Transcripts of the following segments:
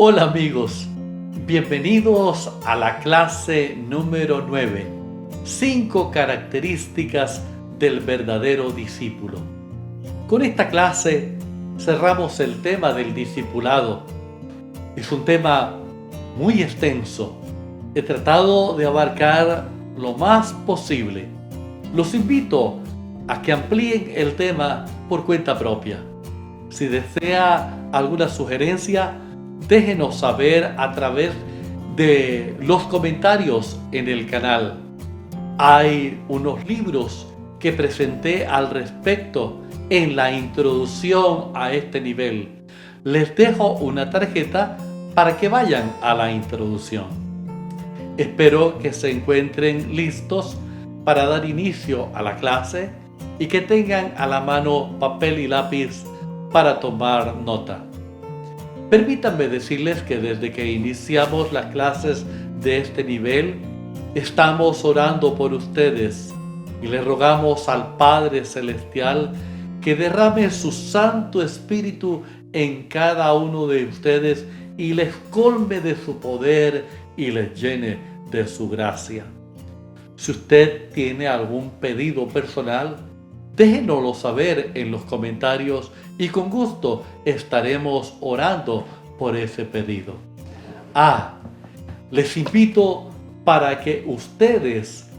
Hola amigos, bienvenidos a la clase número 9, 5 características del verdadero discípulo. Con esta clase cerramos el tema del discipulado. Es un tema muy extenso. He tratado de abarcar lo más posible. Los invito a que amplíen el tema por cuenta propia. Si desea alguna sugerencia, déjenos saber a través de los comentarios en el canal. Hay unos libros que presenté al respecto en la introducción a este nivel. Les dejo una tarjeta para que vayan a la introducción. Espero que se encuentren listos para dar inicio a la clase y que tengan a la mano papel y lápiz para tomar nota. Permítanme decirles que desde que iniciamos las clases de este nivel, estamos orando por ustedes y le rogamos al Padre Celestial que derrame su Santo Espíritu en cada uno de ustedes y les colme de su poder y les llene de su gracia. Si usted tiene algún pedido personal, déjenoslo saber en los comentarios y con gusto estaremos orando por ese pedido. Les invito para que ustedes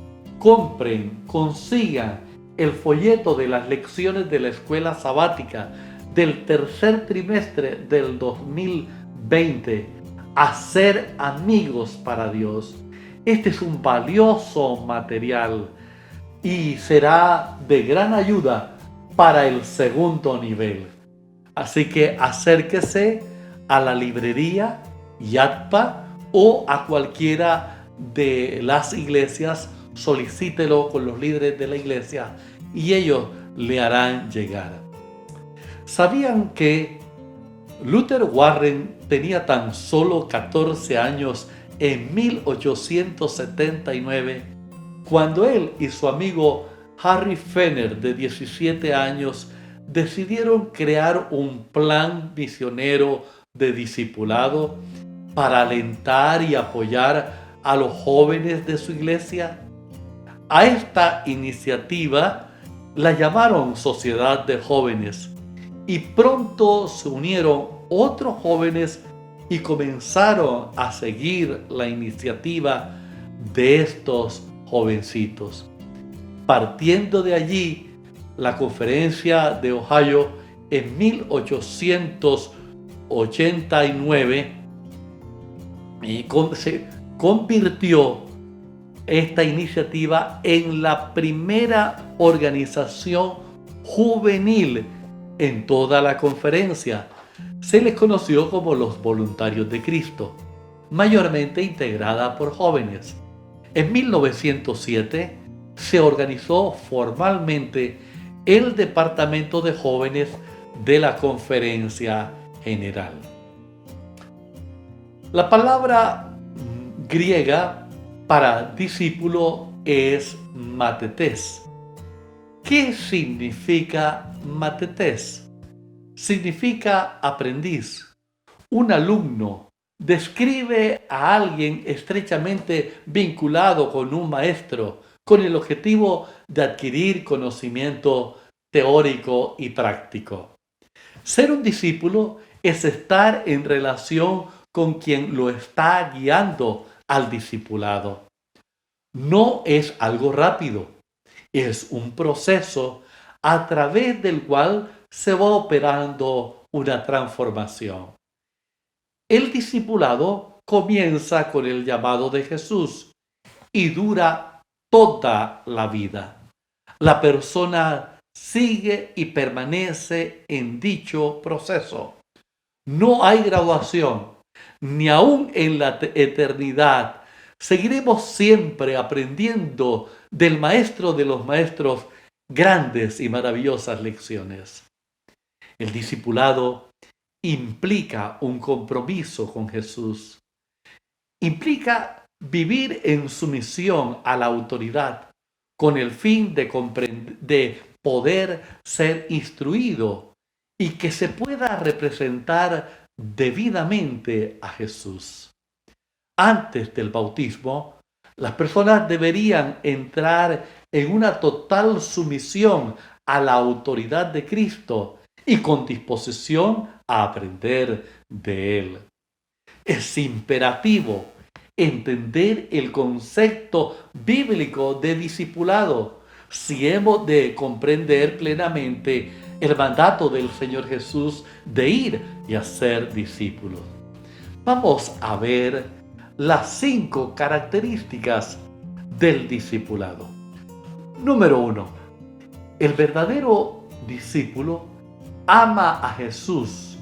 consigan el folleto de las lecciones de la escuela sabática del tercer trimestre del 2020, Hacer amigos para Dios. Este es un valioso material y será de gran ayuda para el segundo nivel. Así que acérquese a la librería YATPA o a cualquiera de las iglesias, solicítelo con los líderes de la iglesia y ellos le harán llegar. ¿Sabían que Luther Warren tenía tan solo 14 años en 1879 cuando él y su amigo Harry Fenner, de 17 años, decidieron crear un plan misionero de discipulado para alentar y apoyar a los jóvenes de su iglesia? A esta iniciativa la llamaron Sociedad de Jóvenes y pronto se unieron otros jóvenes y comenzaron a seguir la iniciativa de estos jovencitos. Partiendo de allí, la conferencia de Ohio en 1889 se convirtió esta iniciativa en la primera organización juvenil en toda la conferencia. Se les conoció como los Voluntarios de Cristo, mayormente integrada por jóvenes. En 1907 se organizó formalmente el Departamento de Jóvenes de la Conferencia General. La palabra griega para discípulo es matetes. ¿Qué significa matetes? Significa aprendiz, un alumno. Describe a alguien estrechamente vinculado con un maestro, con el objetivo de adquirir conocimiento teórico y práctico. Ser un discípulo es estar en relación con quien lo está guiando al discipulado. No es algo rápido, es un proceso a través del cual se va operando una transformación. El discipulado comienza con el llamado de Jesús y dura toda la vida. La persona sigue y permanece en dicho proceso. No hay graduación, ni aún en la eternidad. Seguiremos siempre aprendiendo del maestro de los maestros grandes y maravillosas lecciones. El discipulado implica un compromiso con Jesús. Implica vivir en sumisión a la autoridad con el fin de poder ser instruido y que se pueda representar debidamente a Jesús. Antes del bautismo, las personas deberían entrar en una total sumisión a la autoridad de Cristo y con disposición a aprender de Él. Es imperativo entender el concepto bíblico de discipulado si hemos de comprender plenamente el mandato del Señor Jesús de ir y hacer discípulos. Vamos a ver las 5 características del discipulado. Número 1. El verdadero discípulo ama a Jesús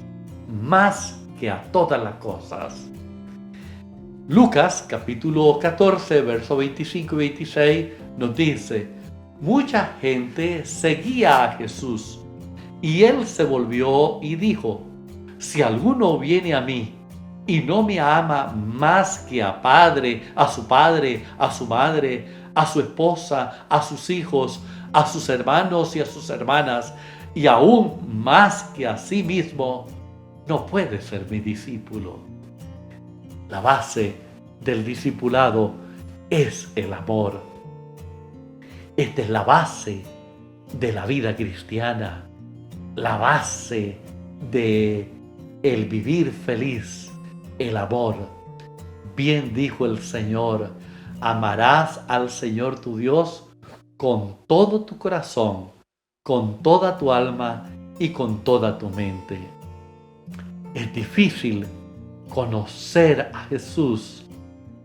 más que a todas las cosas. Lucas capítulo 14, versos 25 y 26 nos dice: mucha gente seguía a Jesús y él se volvió y dijo: si alguno viene a mí y no me ama más que a padre, a su madre, a su esposa, a sus hijos, a sus hermanos y a sus hermanas, y aún más que a sí mismo, no puede ser mi discípulo. La base del discipulado es el amor. Esta es la base de la vida cristiana, la base de el vivir feliz, el amor. Bien dijo el Señor: amarás al Señor tu Dios con todo tu corazón, con toda tu alma y con toda tu mente. Es difícil conocer a Jesús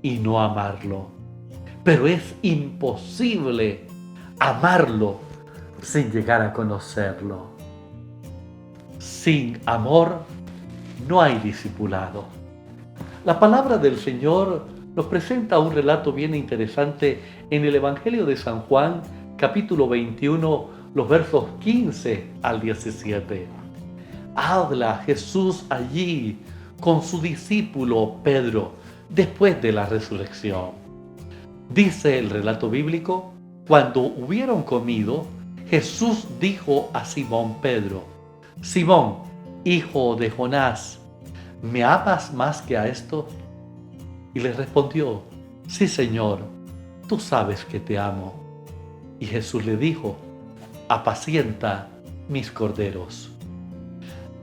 y no amarlo, pero es imposible amarlo sin llegar a conocerlo. Sin amor no hay discipulado. La palabra del Señor nos presenta un relato bien interesante en el Evangelio de San Juan, capítulo 21, los versos 15 al 17. Habla Jesús allí con su discípulo Pedro después de la resurrección. Dice el relato bíblico: cuando hubieron comido, Jesús dijo a Simón Pedro: Simón, hijo de Jonás, ¿me amas más que a esto? Y le respondió: sí, Señor, tú sabes que te amo. Y Jesús le dijo: apacienta mis corderos.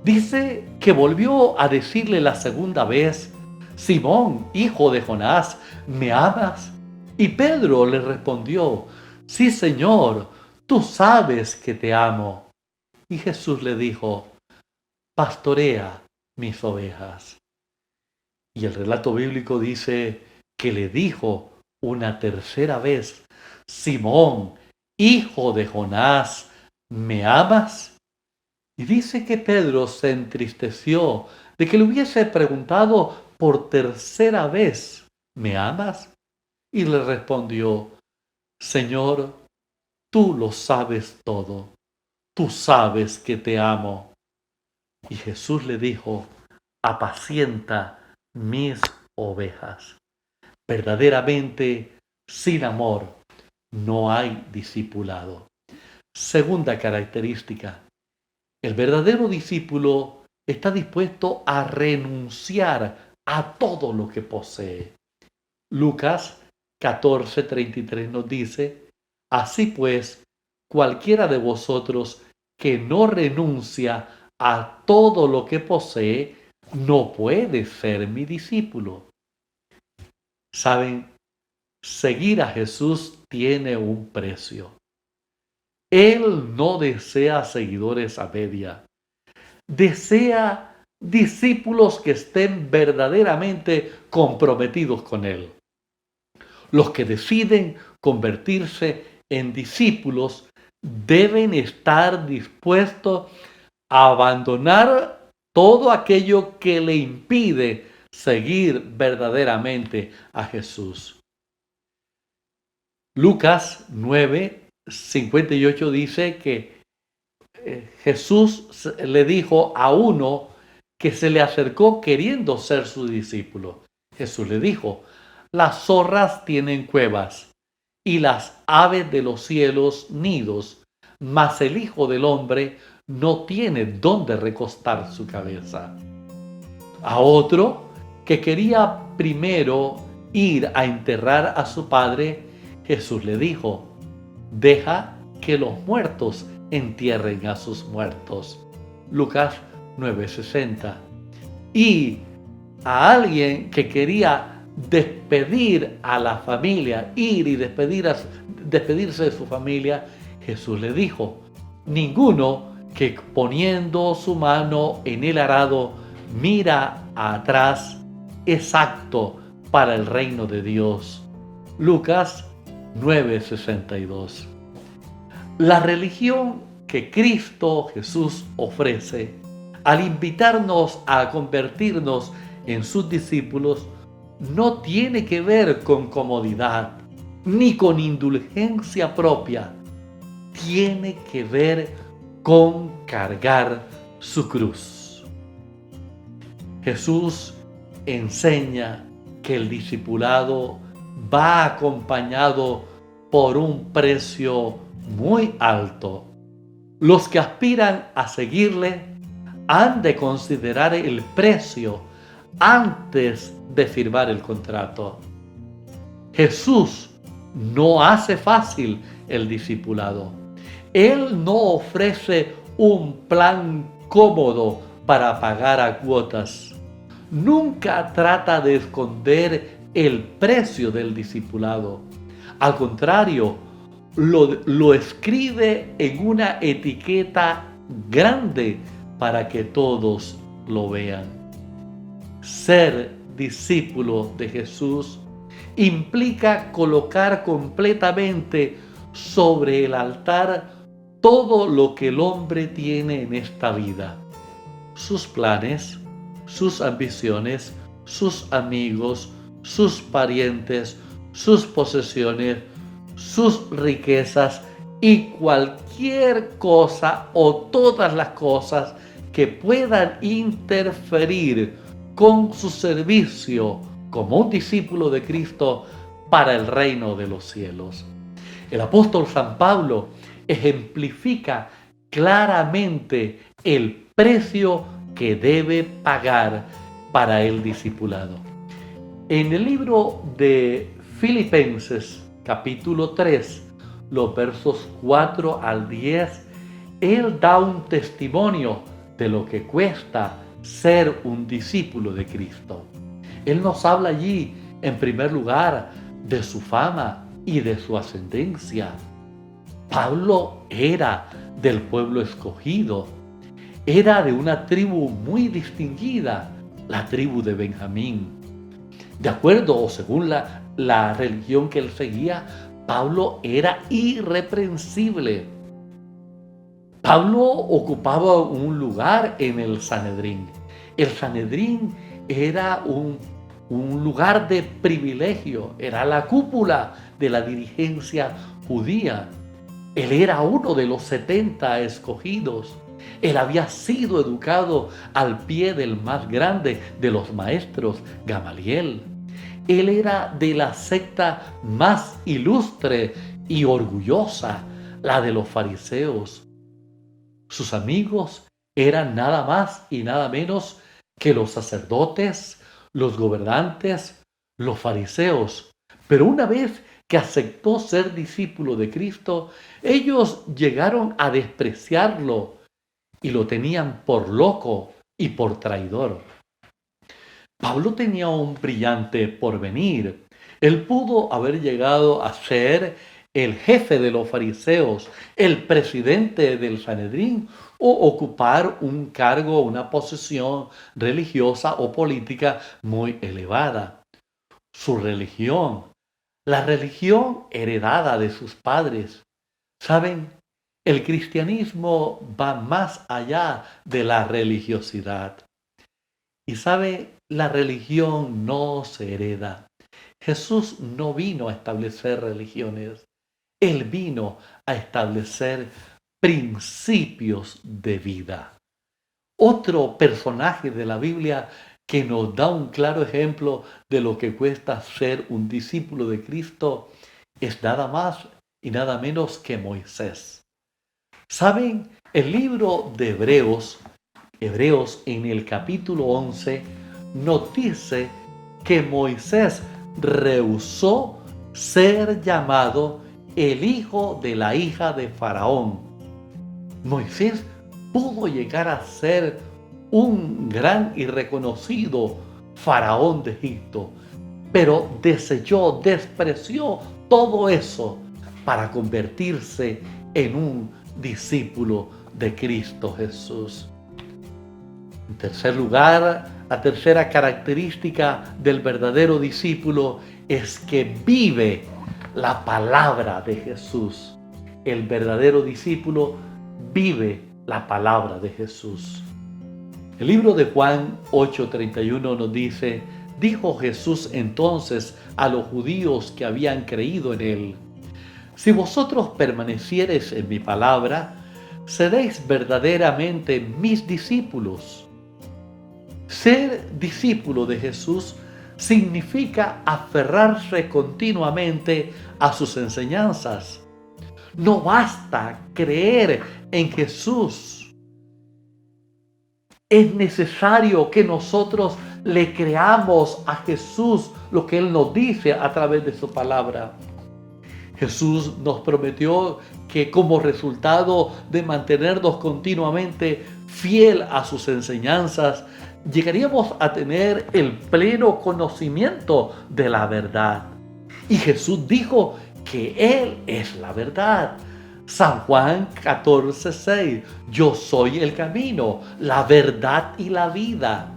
Dice que volvió a decirle la segunda vez: Simón, hijo de Jonás, ¿me amas? Y Pedro le respondió: sí, Señor, tú sabes que te amo. Y Jesús le dijo: pastorea mis ovejas. Y el relato bíblico dice que le dijo una tercera vez: Simón, hijo de Jonás, ¿me amas? Y dice que Pedro se entristeció de que le hubiese preguntado por tercera vez: ¿me amas? Y le respondió: Señor, tú lo sabes todo, tú sabes que te amo. Y Jesús le dijo: apacienta mis ovejas. Verdaderamente, sin amor no hay discipulado. Segunda característica: el verdadero discípulo está dispuesto a renunciar a todo lo que posee. Lucas 14:33 nos dice: así pues, cualquiera de vosotros que no renuncia a todo lo que posee, no puede ser mi discípulo. ¿Saben? Seguir a Jesús tiene un precio. Él no desea seguidores a media. Desea discípulos que estén verdaderamente comprometidos con Él. Los que deciden convertirse en discípulos deben estar dispuestos a abandonar todo aquello que le impide seguir verdaderamente a Jesús. Lucas 9:58 dice que Jesús le dijo a uno que se le acercó queriendo ser su discípulo. Jesús le dijo: las zorras tienen cuevas y las aves de los cielos nidos, mas el Hijo del Hombre no tiene dónde recostar su cabeza. A otro que quería primero ir a enterrar a su padre, Jesús le dijo: deja que los muertos entierren a sus muertos. Lucas 9:60. Y a alguien que quería despedir a la familia, ir y despedirse de su familia, Jesús le dijo: ninguno que poniendo su mano en el arado mira atrás es apto para el reino de Dios. Lucas 9:62. La religión que Cristo Jesús ofrece, al invitarnos a convertirnos en sus discípulos, no tiene que ver con comodidad ni con indulgencia propia. Tiene que ver con cargar su cruz. Jesús enseña que el discipulado va acompañado por un precio muy alto. Los que aspiran a seguirle han de considerar el precio antes de firmar el contrato. Jesús no hace fácil el discipulado. Él no ofrece un plan cómodo para pagar a cuotas. Nunca trata de esconder el precio del discipulado. Al contrario, lo escribe en una etiqueta grande para que todos lo vean. Ser discípulo de Jesús implica colocar completamente sobre el altar todo lo que el hombre tiene en esta vida: sus planes, sus ambiciones, sus amigos, sus parientes, sus posesiones, sus riquezas y cualquier cosa o todas las cosas que puedan interferir con su servicio como un discípulo de Cristo para el reino de los cielos. El apóstol San Pablo ejemplifica claramente el precio que debe pagar para el discipulado. En el libro de Filipenses, capítulo 3, los versos 4 al 10, él da un testimonio de lo que cuesta ser un discípulo de Cristo. Él nos habla allí, en primer lugar, de su fama y de su ascendencia. Pablo era del pueblo escogido, era de una tribu muy distinguida, la tribu de Benjamín. De acuerdo o según la religión que él seguía, Pablo era irreprensible. Pablo ocupaba un lugar en el Sanedrín. El Sanedrín era un lugar de privilegio, era la cúpula de la dirigencia judía. Él era uno de los 70 escogidos. Él había sido educado al pie del más grande de los maestros, Gamaliel. Él era de la secta más ilustre y orgullosa, la de los fariseos. Sus amigos eran nada más y nada menos que los sacerdotes, los gobernantes, los fariseos. Pero una vez que aceptó ser discípulo de Cristo, ellos llegaron a despreciarlo y lo tenían por loco y por traidor. Pablo tenía un brillante porvenir. Él pudo haber llegado a ser el jefe de los fariseos, el presidente del Sanedrín, o ocupar un cargo, una posición religiosa o política muy elevada. Su religión, la religión heredada de sus padres. ¿Saben? El cristianismo va más allá de la religiosidad. Y sabe, la religión no se hereda. Jesús no vino a establecer religiones. Él vino a establecer principios de vida. Otro personaje de la Biblia que nos da un claro ejemplo de lo que cuesta ser un discípulo de Cristo es nada más y nada menos que Moisés. ¿Saben? El libro de Hebreos en el capítulo 11, nos dice que Moisés rehusó ser llamado el hijo de la hija de Faraón. Moisés pudo llegar a ser un gran y reconocido faraón de Egipto, pero despreció todo eso para convertirse en un discípulo de Cristo Jesús. En tercer lugar, la tercera característica del verdadero discípulo es que vive la palabra de Jesús. El verdadero discípulo vive la palabra de Jesús. El libro de Juan 8:31 nos dice: dijo Jesús entonces a los judíos que habían creído en él: si vosotros permaneciereis en mi palabra, seréis verdaderamente mis discípulos. Ser discípulo de Jesús significa aferrarse continuamente a sus enseñanzas. No basta creer en Jesús. Es necesario que nosotros le creamos a Jesús lo que Él nos dice a través de su palabra. Jesús nos prometió que como resultado de mantenernos continuamente fiel a sus enseñanzas, llegaríamos a tener el pleno conocimiento de la verdad. Y Jesús dijo que Él es la verdad. San Juan 14:6, yo soy el camino, la verdad y la vida.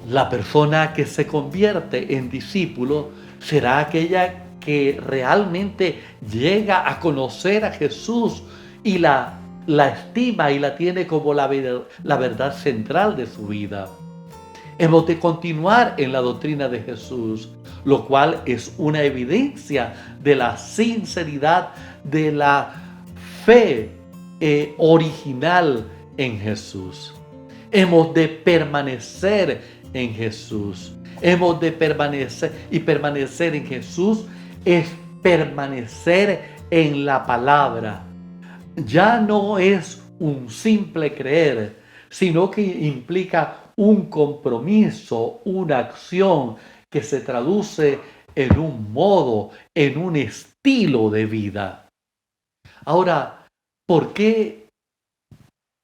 La persona que se convierte en discípulo será aquella que realmente llega a conocer a Jesús y la estima y la tiene como la verdad central de su vida. Hemos de continuar en la doctrina de Jesús, lo cual es una evidencia de la sinceridad de la fe original en Jesús. Hemos de permanecer en Jesús. Hemos de permanecer en Jesús es permanecer en la palabra. Ya no es un simple creer, sino que implica un compromiso, una acción que se traduce en un modo, en un estilo de vida. Ahora, ¿por qué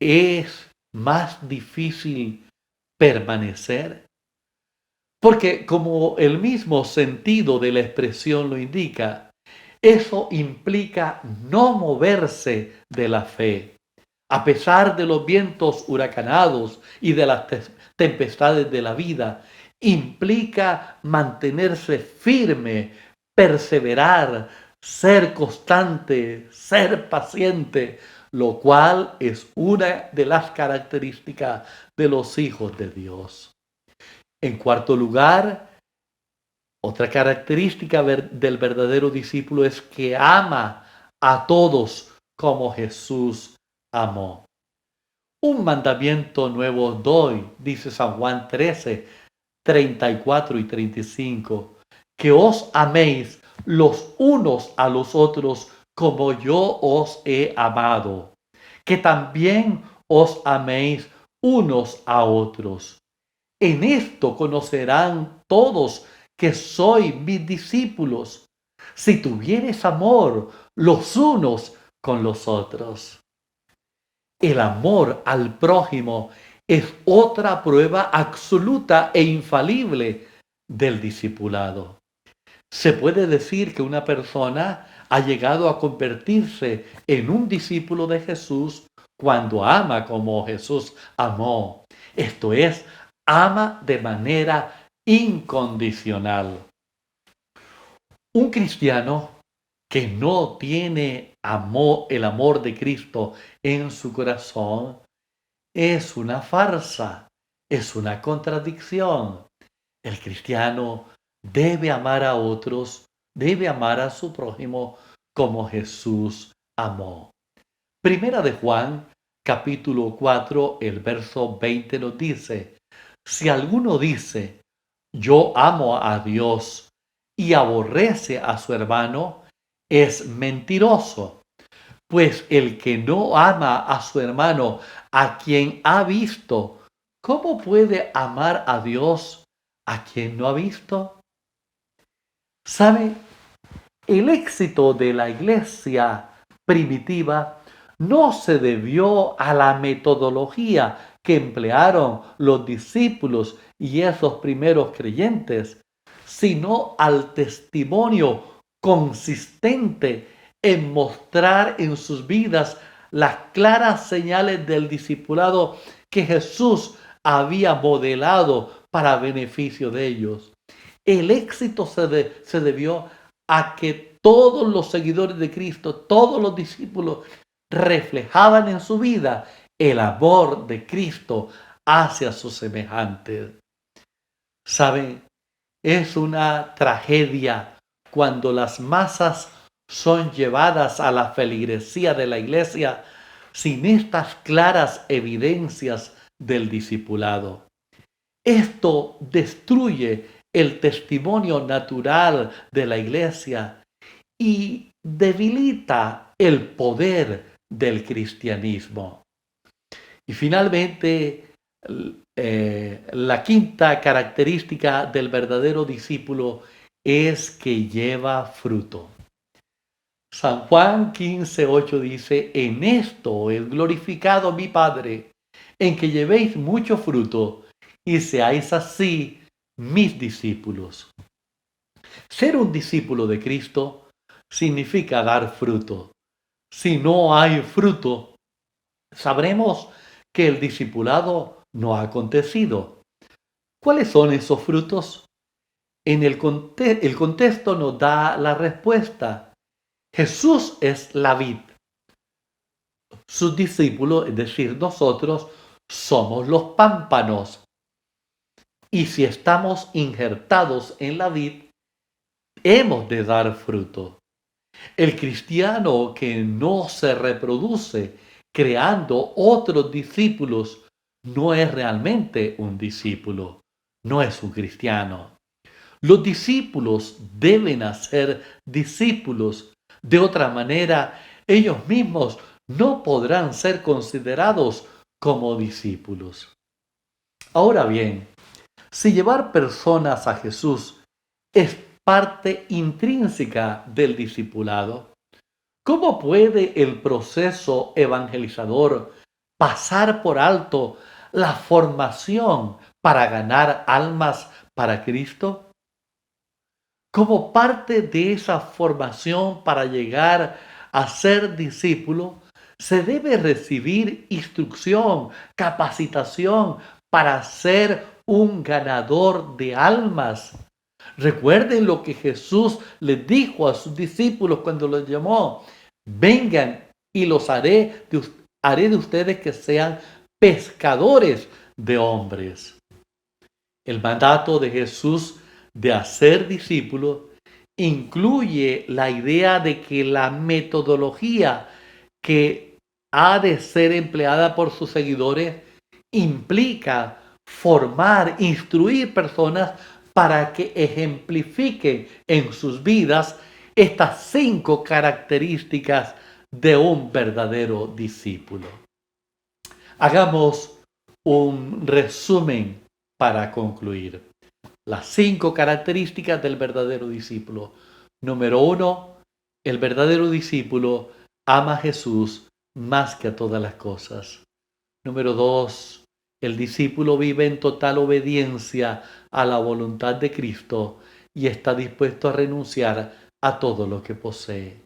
es más difícil permanecer? Porque como el mismo sentido de la expresión lo indica, eso implica no moverse de la fe. A pesar de los vientos huracanados y de las tempestades de la vida, implica mantenerse firme, perseverar, ser constante, ser paciente, lo cual es una de las características de los hijos de Dios. En cuarto lugar, otra característica del verdadero discípulo es que ama a todos como Jesús amó. Un mandamiento nuevo os doy, dice San Juan 13, 34 y 35, que os améis los unos a los otros como yo os he amado, que también os améis unos a otros. En esto conocerán todos que sois mis discípulos, si tuviereis amor los unos con los otros. El amor al prójimo es otra prueba absoluta e infalible del discipulado. Se puede decir que una persona ha llegado a convertirse en un discípulo de Jesús cuando ama como Jesús amó. Esto es, ama de manera incondicional. Un cristiano que no tiene el amor de Cristo en su corazón es una farsa, es una contradicción. El cristiano debe amar a otros, debe amar a su prójimo como Jesús amó. Primera de Juan, capítulo 4, el verso 20 nos dice: si alguno dice, yo amo a Dios y aborrece a su hermano, es mentiroso. Pues el que no ama a su hermano, a quien ha visto, ¿Cómo puede amar a Dios a quien no ha visto? ¿Sabe? El éxito de la iglesia primitiva no se debió a la metodología que emplearon los discípulos y esos primeros creyentes, sino al testimonio consistente en mostrar en sus vidas las claras señales del discipulado que Jesús había modelado para beneficio de ellos. El éxito se debió a que todos los seguidores de Cristo, todos los discípulos, reflejaban en su vida el amor de Cristo hacia sus semejantes. ¿Saben? Es una tragedia cuando las masas son llevadas a la feligresía de la iglesia sin estas claras evidencias del discipulado. Esto destruye el testimonio natural de la iglesia y debilita el poder del cristianismo. Y finalmente, la quinta característica del verdadero discípulo es que lleva fruto. San Juan 15:8 dice: en esto es glorificado mi Padre, en que llevéis mucho fruto y seáis así mis discípulos. Ser un discípulo de Cristo significa dar fruto. Si no hay fruto, sabremos que el discipulado no ha acontecido. ¿Cuáles son esos frutos? El contexto nos da la respuesta. Jesús es la vid. Sus discípulos, es decir, nosotros, somos los pámpanos. Y si estamos injertados en la vid, hemos de dar fruto. El cristiano que no se reproduce creando otros discípulos no es realmente un discípulo, no es un cristiano. Los discípulos deben hacer discípulos. De otra manera, ellos mismos no podrán ser considerados como discípulos. Ahora bien, si llevar personas a Jesús es parte intrínseca del discipulado, ¿cómo puede el proceso evangelizador pasar por alto la formación para ganar almas para Cristo? Como parte de esa formación para llegar a ser discípulo, se debe recibir instrucción, capacitación para ser un ganador de almas. Recuerden lo que Jesús les dijo a sus discípulos cuando los llamó: vengan y los haré de ustedes que sean pescadores de hombres. El mandato de Jesús de hacer discípulos incluye la idea de que la metodología que ha de ser empleada por sus seguidores implica formar, instruir personas para que ejemplifiquen en sus vidas estas 5 características de un verdadero discípulo. Hagamos un resumen para concluir. Las 5 características del verdadero discípulo. Número 1, el verdadero discípulo ama a Jesús más que a todas las cosas. Número 2, el discípulo vive en total obediencia a la voluntad de Cristo y está dispuesto a renunciar a todo lo que posee.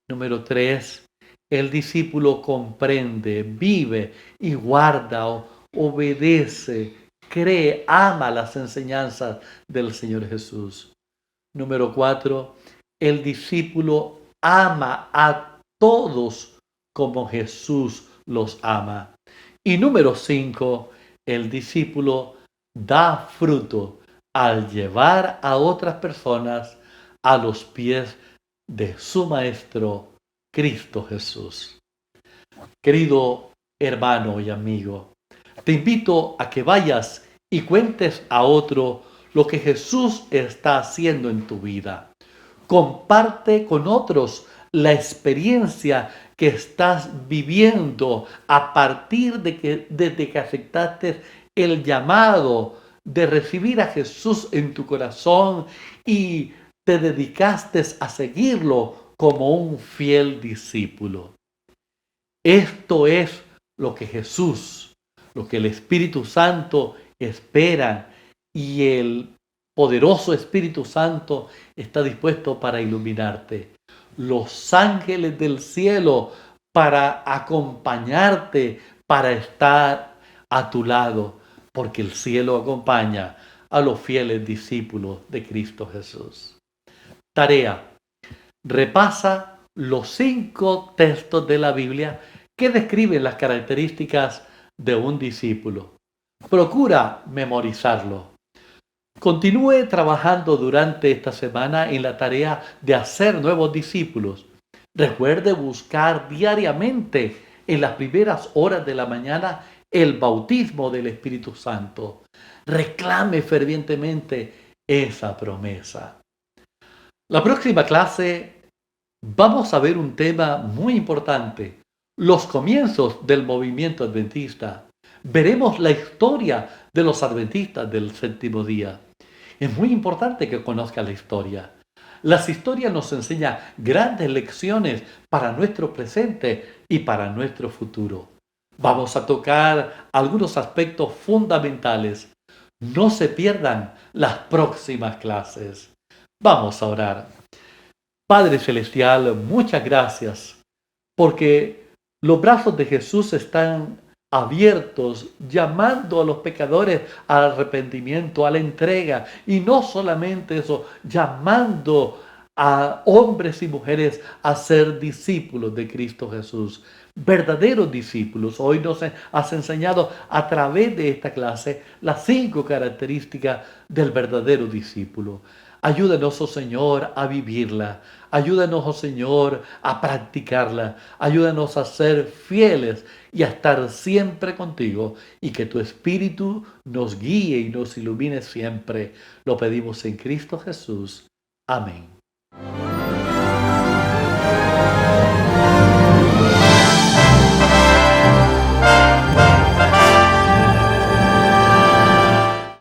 Número 3, el discípulo comprende, vive y guarda, obedece, cree, ama las enseñanzas del Señor Jesús. Número 4, el discípulo ama a todos como Jesús los ama. Y número 5, el discípulo da fruto al llevar a otras personas a los pies de su Maestro, Cristo Jesús. Querido hermano y amigo, te invito a que vayas y cuentes a otro lo que Jesús está haciendo en tu vida. Comparte con otros la experiencia que estás viviendo a partir de que desde que aceptaste el llamado de recibir a Jesús en tu corazón y te dedicaste a seguirlo como un fiel discípulo. Esto es lo que Jesús, lo que el Espíritu Santo espera, y el poderoso Espíritu Santo está dispuesto para iluminarte. Los ángeles del cielo para acompañarte, para estar a tu lado, porque el cielo acompaña a los fieles discípulos de Cristo Jesús. Tarea: repasa los 5 textos de la Biblia que describen las características de un discípulo. Procura memorizarlo. Continúe trabajando durante esta semana en la tarea de hacer nuevos discípulos. Recuerde buscar diariamente en las primeras horas de la mañana el bautismo del Espíritu Santo. Reclame fervientemente esa promesa. La próxima clase vamos a ver un tema muy importante: los comienzos del movimiento adventista. Veremos la historia de los adventistas del séptimo día. Es muy importante que conozca la historia. Las historias nos enseñan grandes lecciones para nuestro presente y para nuestro futuro. Vamos a tocar algunos aspectos fundamentales. No se pierdan las próximas clases. Vamos a orar. Padre Celestial, muchas gracias, porque los brazos de Jesús están abiertos, llamando a los pecadores al arrepentimiento, a la entrega, y no solamente eso, llamando a hombres y mujeres a ser discípulos de Cristo Jesús, verdaderos discípulos. Hoy nos has enseñado a través de esta clase las 5 características del verdadero discípulo. Ayúdanos, oh Señor, a vivirla. Ayúdanos, oh Señor, a practicarla. Ayúdanos a ser fieles y a estar siempre contigo, y que tu Espíritu nos guíe y nos ilumine siempre. Lo pedimos en Cristo Jesús. Amén.